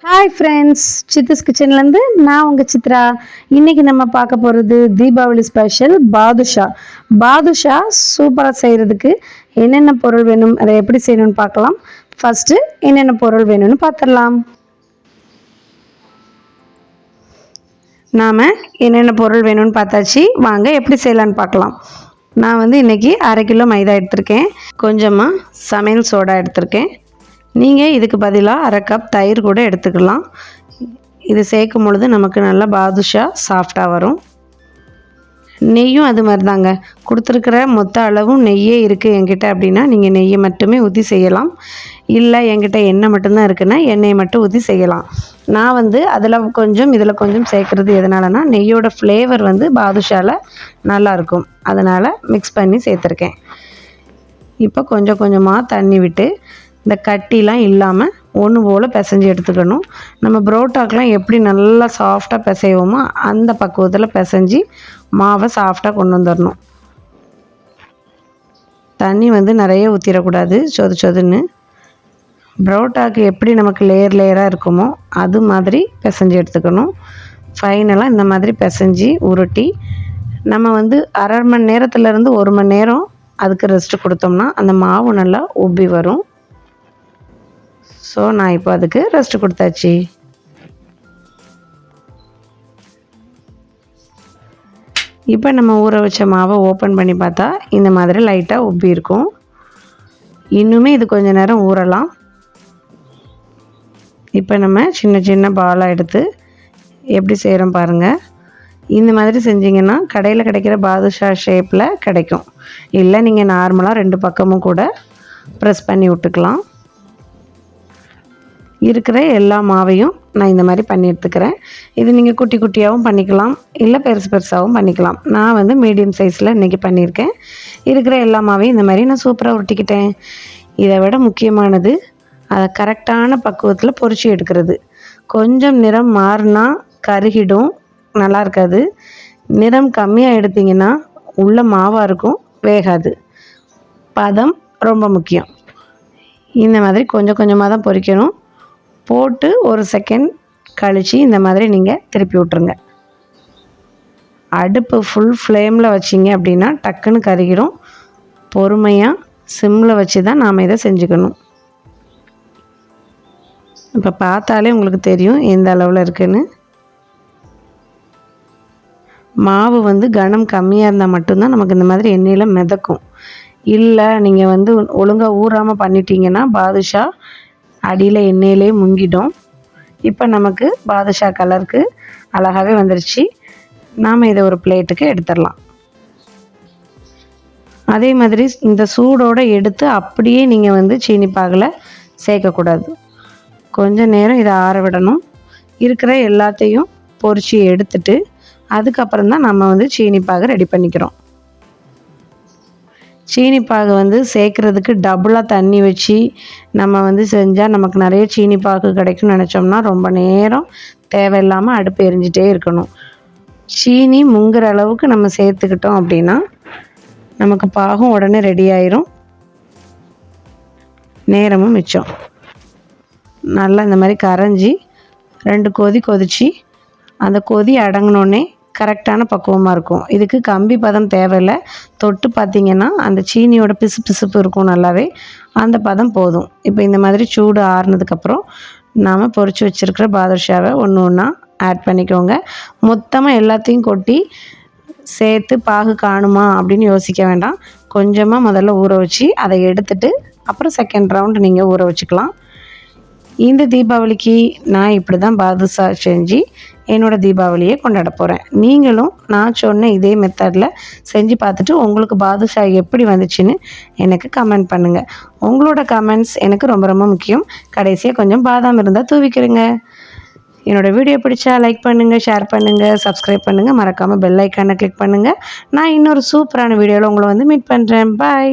Hi friends, Sidhu's கிச்சன்லேருந்து நான் உங்கள் சித்ரா. இன்றைக்கி நம்ம பார்க்க போகிறது தீபாவளி ஸ்பெஷல் பாதுஷா. பாதுஷா சூப்பராக செய்கிறதுக்கு என்னென்ன பொருள் வேணும், அதை எப்படி செய்யணும்னு பார்க்கலாம். ஃபஸ்ட்டு என்னென்ன பொருள் வேணும்னு பார்த்துடலாம். நாம் என்னென்ன பொருள் வேணும்னு பார்த்தாச்சு, வாங்க எப்படி செய்யலான்னு பார்க்கலாம். நான் இன்றைக்கி 1/2 கிலோ மைதா எடுத்திருக்கேன். கொஞ்சமாக சமையல் சோடா எடுத்திருக்கேன். நீங்கள் இதுக்கு பதிலாக 1/2 கப் தயிர் கூட எடுத்துக்கலாம். இது சேர்க்கும் பொழுது நமக்கு நல்லா பாதுஷா சாஃப்டாக வரும். நெய்யும் அது மாதிரி தாங்க. கொடுத்துருக்கிற மொத்த அளவும் நெய்யே இருக்குது என்கிட்ட அப்படின்னா நீங்கள் நெய்யை மட்டுமே ஊற்றி செய்யலாம். இல்லை என்கிட்ட எண்ணெய் மட்டும்தான் இருக்குன்னா எண்ணெயை மட்டும் ஊற்றி செய்யலாம். நான் அதில் கொஞ்சம் இதில் கொஞ்சம் சேர்க்குறது எதனாலனா நெய்யோட ஃப்ளேவர் பாதுஷாவில் நல்லாயிருக்கும். அதனால் மிக்ஸ் பண்ணி சேர்த்துருக்கேன். இப்போ கொஞ்சம் கொஞ்சமாக தண்ணி விட்டு இந்த கட்டிலாம் இல்லாமல் ஒன்று போல் பிசைஞ்சு எடுத்துக்கணும். நம்ம புரோட்டாக்கெலாம் எப்படி நல்லா சாஃப்டாக பிசைவோமோ அந்த பக்குவத்தில் பிசைஞ்சு மாவை சாஃப்டாக கொண்டு வந்துடணும். தண்ணி நிறைய ஊற்றிடக்கூடாது, சொது சொதுன்னு. புரோட்டாக்கு எப்படி நமக்கு லேயர் லேயராக இருக்குமோ அது மாதிரி பிசைஞ்சு எடுத்துக்கணும். ஃபைனலாக இந்த மாதிரி பிசைஞ்சு உருட்டி நம்ம 1/2 மணி நேரத்துலேருந்து 1 மணி நேரம் அதுக்கு ரெஸ்ட்டு கொடுத்தோம்னா அந்த மாவு நல்லா உப்பி வரும். ஸோ நான் இப்போ அதுக்கு ரெஸ்ட் கொடுத்தாச்சு. இப்போ நம்ம ஊற வச்ச மாவை ஓப்பன் பண்ணி பார்த்தா இந்த மாதிரி லைட்டாக உப்பி இருக்கும். இன்னுமே இது கொஞ்சம் நேரம் ஊறலாம். இப்போ நம்ம சின்ன சின்ன பாலாக எடுத்து எப்படி செய்கிறோம் பாருங்கள். இந்த மாதிரி செஞ்சிங்கன்னா கடையில் கிடைக்கிற பாதுஷா ஷேப்பில் கிடைக்கும். இல்லை நீங்கள் நார்மலாக 2 பக்கமும் கூட ப்ரெஸ் பண்ணி விட்டுக்கலாம். இருக்கிற எல்லா மாவையும் நான் இந்த மாதிரி பண்ணி எடுத்துக்கிறேன். இது நீங்கள் குட்டி குட்டியாகவும் பண்ணிக்கலாம், இல்லை பெருசு பெருசாகவும் பண்ணிக்கலாம். நான் மீடியம் சைஸில் இன்றைக்கி பண்ணியிருக்கேன். இருக்கிற எல்லா மாவையும் இந்த மாதிரி நான் சூப்பராக உருட்டிக்கிட்டேன். இதை விட முக்கியமானது அதை கரெக்டான பக்குவத்தில் பொரிச்சு எடுக்கிறது. கொஞ்சம் நிறம் மாறினா கருகிடும், நல்லா இருக்காது. நிறம் கம்மியாக எடுத்திங்கன்னா உள்ள மாவாக இருக்கும், வேகாது. பதம் ரொம்ப முக்கியம். இந்த மாதிரி கொஞ்சம் கொஞ்சமாக தான் பொரிக்கணும். போட்டு 1 செகண்ட் கழித்து இந்த மாதிரி நீங்கள் திருப்பி விட்ருங்க. அடுப்பு ஃபுல் ஃப்ளேமில் வச்சிங்க அப்படின்னா டக்குன்னு கருகிடும். பொறுமையாக சிம்மில் வச்சு தான் நாம் இதை செஞ்சுக்கணும். இப்போ பார்த்தாலே உங்களுக்கு தெரியும் எந்த அளவில் இருக்குதுன்னு. மாவு கனம் கம்மியாக இருந்தால் மட்டும்தான் நமக்கு இந்த மாதிரி எண்ணெயில் மிதக்கும். இல்லை நீங்கள் ஒழுங்காக ஊறாமல் பண்ணிட்டீங்கன்னா பாதுஷா அடியில் எண்ணெயிலே முங்கிடும். இப்போ நமக்கு பாதுஷா கலருக்கு அழகாகவே வந்துருச்சு. நாம் இதை ஒரு பிளேட்டுக்கு எடுத்துடலாம். அதே மாதிரி இந்த சூடோடு எடுத்து அப்படியே நீங்கள் சீனி பாகில் சேர்க்கக்கூடாது. கொஞ்சம் நேரம் இதை ஆற விடணும். இருக்கிற எல்லாத்தையும் பொரிச்சு எடுத்துட்டு அதுக்கப்புறம் தான் நம்ம சீனி பாகு ரெடி பண்ணிக்கிறோம். சீனி பாகு சேர்க்குறதுக்கு டபுளாக தண்ணி வச்சு நம்ம செஞ்சால் நமக்கு நிறைய சீனி பாகு கிடைக்கும்னு நினச்சோம்னா ரொம்ப நேரம் தேவையில்லாமல் அடுப்பு எரிஞ்சிட்டே இருக்கணும். சீனி முங்குற அளவுக்கு நம்ம சேர்த்துக்கிட்டோம் அப்படின்னா நமக்கு பாகும் உடனே ரெடி ஆயிரும், நேரமும் மிச்சம். நல்லா இந்த மாதிரி கரைஞ்சி 2 கொதி கொதித்து அந்த கொதி அடங்கினோடனே கரெக்டான பக்குவமாக இருக்கும். இதுக்கு கம்பி பதம் தேவையில்லை. தொட்டு பார்த்திங்கன்னா அந்த சீனியோட பிசு பிசுப்பு இருக்கும், நல்லாவே அந்த பதம் போதும். இப்போ இந்த மாதிரி சூடு ஆறுனதுக்கப்புறம் நாம் பொரிச்சு வச்சுருக்கிற பாதுஷாவை ஒன்று ஒன்றா ஆட் பண்ணிக்கோங்க. மொத்தமாக எல்லாத்தையும் கொட்டி சேர்த்து பாகு காணுமா அப்படின்னு யோசிக்க வேண்டாம். கொஞ்சமாக முதல்ல ஊற வச்சு அதை எடுத்துட்டு அப்புறம் செகண்ட் ரவுண்டு நீங்கள் ஊற வச்சுக்கலாம். இந்த தீபாவளிக்கு நான் இப்படி தான் பாதுஷா செஞ்சு என்னோடய தீபாவளியை கொண்டாட போகிறேன். நீங்களும் நான் சொன்ன இதே மெத்தடில் செஞ்சு பார்த்துட்டு உங்களுக்கு பாதுஷா எப்படி வந்துச்சுன்னு எனக்கு கமெண்ட் பண்ணுங்கள். உங்களோட கமெண்ட்ஸ் எனக்கு ரொம்ப ரொம்ப முக்கியம். கடைசியாக கொஞ்சம் பாதாம் இருந்தால் தூவிக்கிறேங்க. என்னோடய வீடியோ பிடிச்சா லைக் பண்ணுங்கள், ஷேர் பண்ணுங்கள், சப்ஸ்கிரைப் பண்ணுங்கள். மறக்காமல் பெல் ஐக்கானை கிளிக் பண்ணுங்கள். நான் இன்னொரு சூப்பரான வீடியோவில் உங்களை மீட் பண்ணுறேன். பாய்.